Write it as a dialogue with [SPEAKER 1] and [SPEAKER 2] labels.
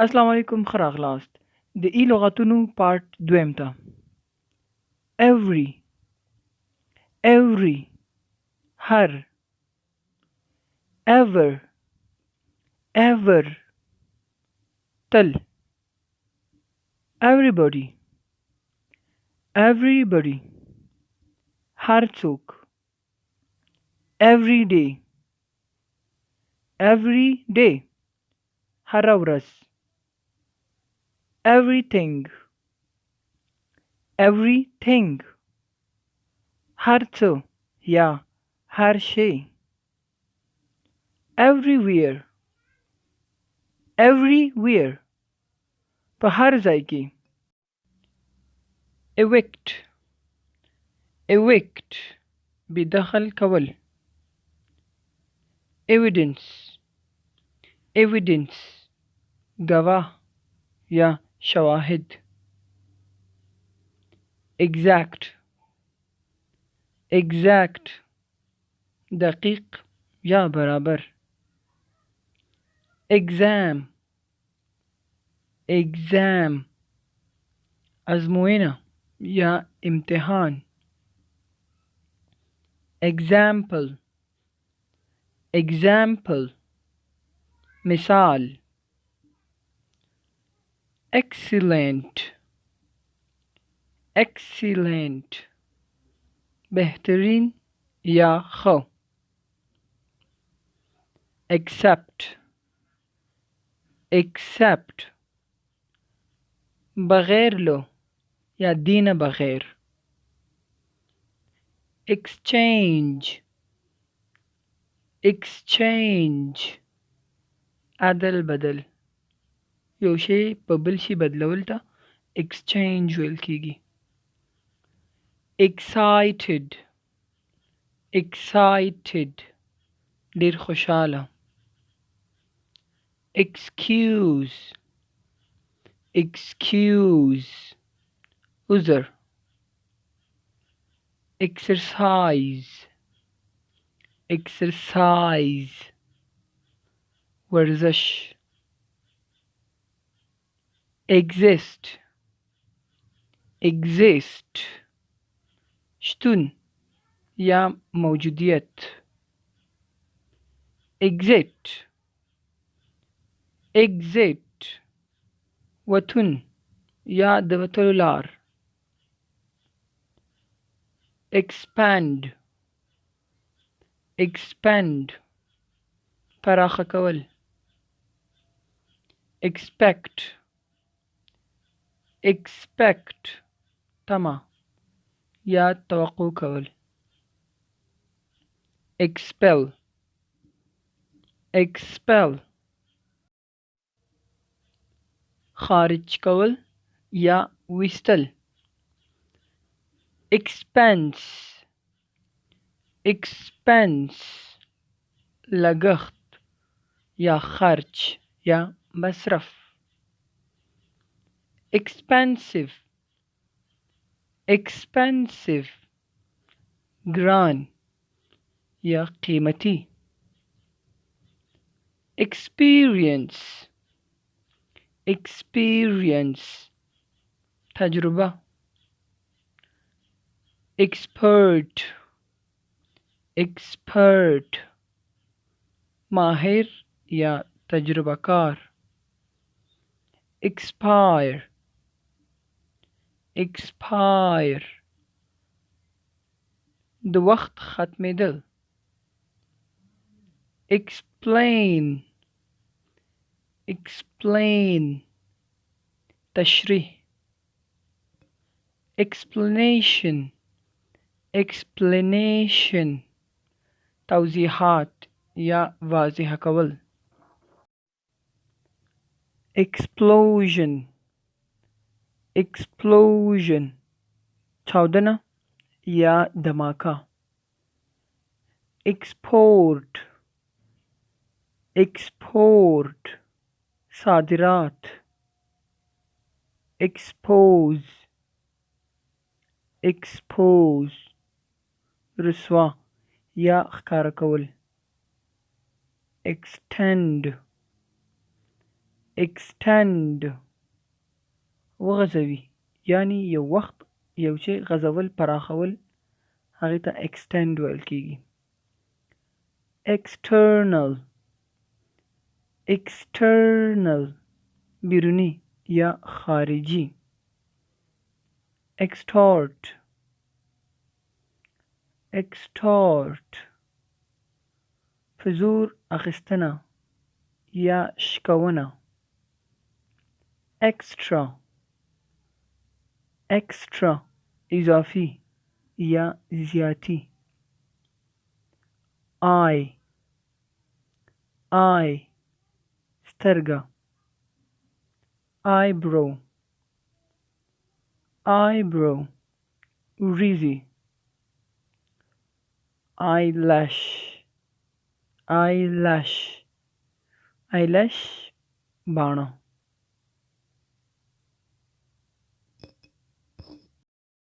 [SPEAKER 1] السلام علیکم ښه راغلاست د ای لغاتونو پارت دویم ته every every هر ever ever تل everybody everybody هر څوک every day every day هره ورځ everything everything هر څه یا هر شی everywhere everywhere په هر ځای کې evict evict بدخل کول evidence evidence گواه یا شواهد exact exact دقیق یا برابر exam exam ازموینه یا امتحان example example مثال excellent excellent بهترین یا خو accept accept بغیر لو یا دین بغیر exchange exchange عدل بدل یو شی په بل شي بدلول ته exchange ویل کیږي excited excited ډیر خوشاله excuse excuse عذر exercise exercise ورزش exist exist شتون یا موجودیت exit exit وتون یا د وتلو لار expand expand پراخه کول expect expect تمه یا توقع کول expel expel خارج کول یا ویستل expense expense لګښت یا خرچ یا مصرف expensive expensive ګران یا قیمتي experience experience تجربه expert expert ماهر یا تجربه کار expire expire د وخت ختمېدل explain explain تشریح explanation explanation توضیحات یا واضح کول explosion explosion چاودنه یا دماکه export export صادرات expose expose رسوا یا ښکاره کول extend extend وغځوي یعنی یو وخت یو شی غځول پراخول هغې ته extend ویل کېږي. external بیرونی یا خارجي. extort په زور اخیستنه یا شکونه. extra اضافي یا زیاتی. eye سترګه. eyebrow وریځې. eyelash باڼه.